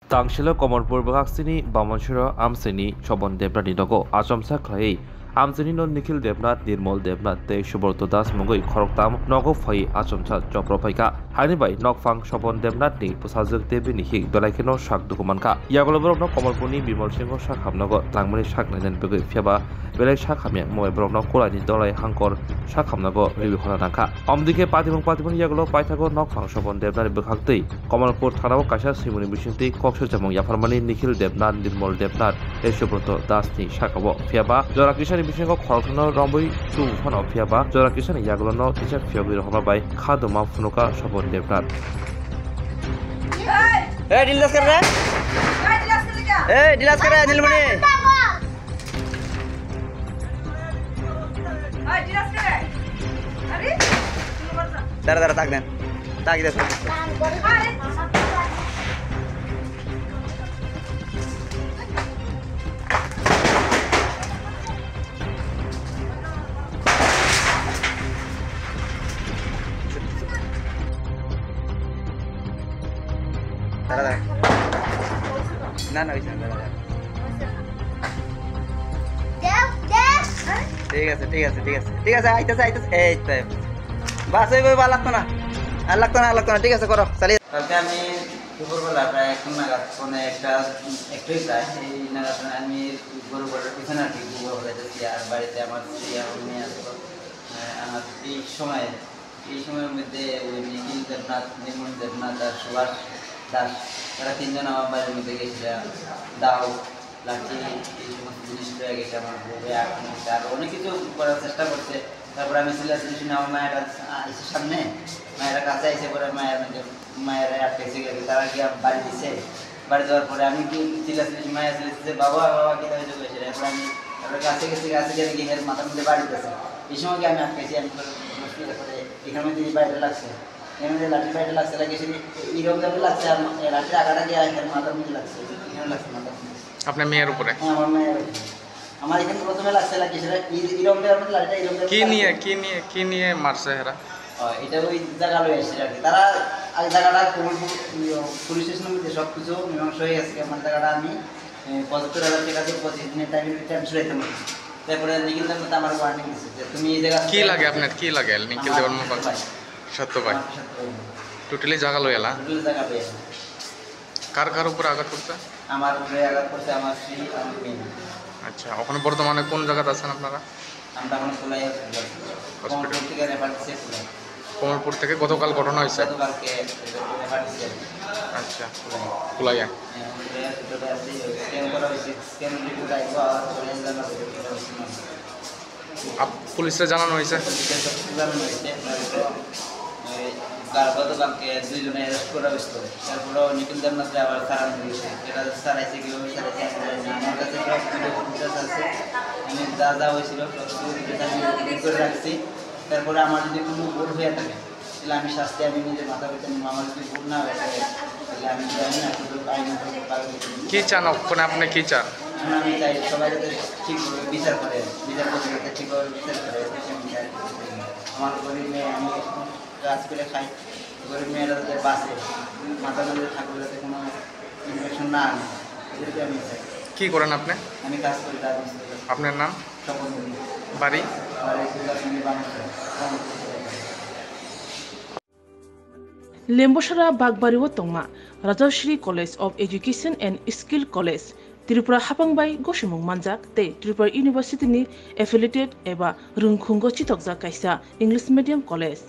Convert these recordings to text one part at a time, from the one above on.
Tangshila Komorpur Baksini, Bamanshura, Amsini, Shobon Debnat Nidogo, Ajamsa Clay, Amsini no Nikhil Debnat, Nirmol Debnat, Te Shuborto Das Mugoi, Koroktam, Nogo Fai, Ajamsa, Jopropaika, Hanibai, Nokfang, Shobon Debnat, Ni, Pusazuk Debi Nihik, Belakino, Shak Dukumanka, Yagolobro, Komorpuni, Bimol Singo Shak Hamnogo, Langmani Shak Naden Bugui Fiaba, Belek Shak Hamia, Moe Brogno, Kola, Nidole, Hankor, Shak Hamnago, Ribu Holanaka, Omdike Patimon Yagolo, Paitago, Nokfang, Shobon Debnat Bukakti, Komorpur Tanao Kasha, Simuni Bishinti, Kokshamong Yafarmani, Nikhil Debnat, Nirmol Debnat, Eshoproto, Dasni, Shakabo, Fiaba, Jora Kishan Bishingo, Korokno, Rombi, two one of Fiaba, Jora Kishan Yagolono, Tisha Fiabi Homabai, Kaduma, Funuka, Shobon Debnat. Hey, dilas कर रहा है? Hey, dilas कर रहा है नीलमणि? dilas कर रहा है? अरे? दर दर ताक दे ना ना वैसे ठीक है आइते ए बस ওই লাগতো না ঠিক আছে করো চালিয়ে কালকে আমি দুপুরবেলা প্রায় 1 নাগাদ ফোনে একটা প্রায় এই নাগাদ আমি গরুবাড়ির পিছনে আর কি গোবর হয়েছি আর বাড়িতে আমার স্ত্রী আর মেয়ে আসলো আমার এই সময়ের মধ্যে ওই নিখিল দেবনাথ নির্মল দেবনাথ আর সুভাষ দাস তারা তিনজন আমার বাড়ির মধ্যে গেছিল দাও লাঠি এই সমস্ত জিনিস পেয়ে গেছে আমার বউকে আর অনেক কিছু করার চেষ্টা করছে তারপরে আমি চিল্লাচিল্লি শুনে আমার মায়েরা এসে সামনে মায়েরা কাছে এসে পরে মায়েরা আটকেছে গেছে তারা গিয়ে বাড়ি দিচ্ছে বাড়ি যাওয়ার পরে আমি কি চিল্লাচিল্লি মায়ের চিল্লাচ্ছে বাবা কি হয়েছে বলেছে এরপর আমি তারপরে কাছে গিয়ে গিয়ে মাথার মধ্যে বাড়ি দিতেছে এই সময় আমি আটকেছি আমি এখানে মধ্যে বাড়িটা লাগছে এখানে লাঠি বাড়িটা লাগছে লাগে সে এরকম যাবে লাগছে আর লাঠির আগাটা গিয়ে এখানে মাথার মধ্যে লাগছে এখানে লাগছে মাথার মধ্যে আপনার মেয়ের উপরে? হ্যাঁ আমার মেয়ের আমার এখানে প্রথমে লাগছে লাগে সেটা এরকম যাবে লাঠিটা এরকম কি নিয়ে মারছে এরা? এটা ওই জায়গা লয়ে আসছে আর কি তারা আগে জায়গাটা পুলিশ স্টেশনের মধ্যে সব কিছু মীমাংসা হয়ে গেছে আমার জায়গাটা আমি ৭৫,০০০ টাকা দিয়ে 25 দিনের টাইমে ট্রান্সফার করতে পারি তারপরে নিখিল দেবের মধ্যে আমার ওয়ার্নিং দিচ্ছে যে তুমি এই জায়গা কি লাগে আপনার কি লাগে নিখিল দেবের মুখ সত্য ভাই টোটালি জায়গা লই এলা জায়গা পেয়ে কার উপরে আঘাত করছে? আমার উপরে আঘাত করছে আমার স্ত্রী আমার মেয়ে। আচ্ছা ওখানে বর্তমানে কোন জায়গাতে আছেন আপনারা? আমরা এখন খোলাই হসপিটাল থেকে রেফার দিচ্ছে কোমরপুর থেকে গতকাল ঘটনা হয়েছে? গতকালকে রেফার দিচ্ছে। আচ্ছা খোলাইয়া পুলিশে জানানো হয়েছে? গতকালকে 2 জনে অ্যারেস্ট করা হয়েছিল তারপরে নিখিল দেবনাথে আবার সারান দিয়েছে এটা সারাইছে কীভাবে সারাইছে আমার কাছে আছে আমি যা হয়েছিল সব করে রাখছি তারপরে আমার যদি কোনো ভুল হয়ে থাকে তাহলে আমি শাস্তি আমি নিজের মাথা পেতে নিব আমার যদি ভুল না হয়ে থাকে তাহলে আমি জানি না শুধু আইন কি চান ওখানে আপনি কি চান? আমি চাই সবাই যাতে ঠিকভাবে বিচার করে বিচারপতি যাতে ঠিকভাবে বিচার করে আমার গরিব মেয়ে আমি কাজ করে খাই গরিব মেয়েরা যাতে বাঁচে মাথার মধ্যে ঠাকুর যাতে কোনো ইনফেকশন না আনে এদেরকে আমি চাই। কি করেন আপনি? আমি কাজ করি তার আপনার নাম? স্বপন বাড়ি? Lembosara Bagbariwo Tongma, Rajashri College of Education and Skill College, Tripura Hapangbai Goshimung Manjak, Te Tripura University ni affiliated eba Rungkhungo Chitokja Kaisa English Medium College.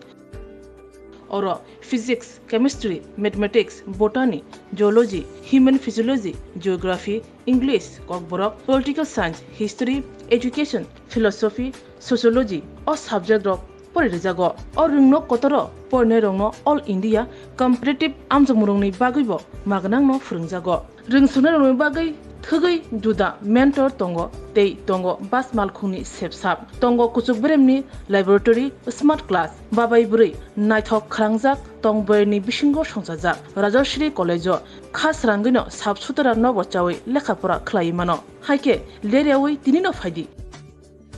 Oro Physics, Chemistry, Mathematics, Botany, Geology, Human Physiology, Geography, English, Kokborok, Political Science, History, Education, Philosophy, Sociology, o subject of Porijago, or Rungno Kotoro, Pornerongno, All India, Competitive Amjamurungni Bagibo, Magnang no Frungjago, Ringsunarung Bagai, Thugai, Duda, Mentor Tongo, Tei Tongo, Bas Malkuni, Sepsap, Tongo Kusubremni, Laboratory, Smart Class, Babai Buri, Nighthawk Krangjak, Tongberni Bishingo Shonsajak, Rajashri College, Khas Rangino, Subsutara Novochawi, Lekapura Klaimano, Haike, Leriawi, Tinino Fadi,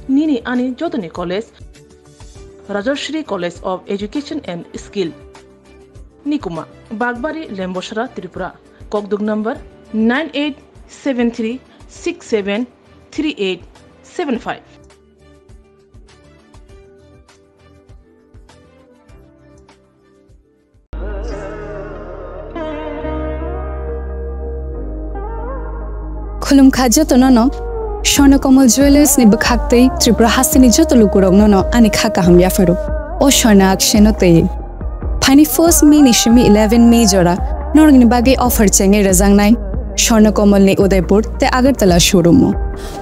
Nini Ani Jodani College, Rajashri College of Education and Skill, Nikuma, Bagbari, Lembosara, Tripura, Kokduk number 9873673875. Khulum khaja to no Swarnakomal Jewelers ni bakhakte Tripura Hasini joto lukurok no ani khaka hamya faru o Swarna aksheno te Pani first May ni shimi 11 May jora norgni bagi offer chenge razangnai Swarnakomal ni Udaipur te Agartala showroom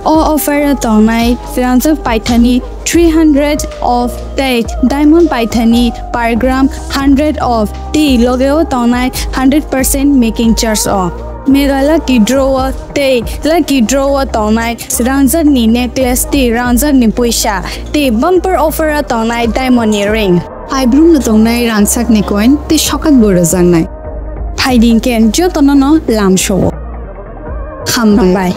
o offer tongnai Firanza Paithani 300 of date diamond Paithani per gram 100 of tea logeo tongnai 100% making charge off Mega lucky drawer te lucky drawer tonai Ranza ni necklace te Ranza ni puisha te bumper offer a tonai diamond earring Eyebrow na tonai ransak ni coin te shokat borazang nai Hiding ken jo tonono lam show Ham bye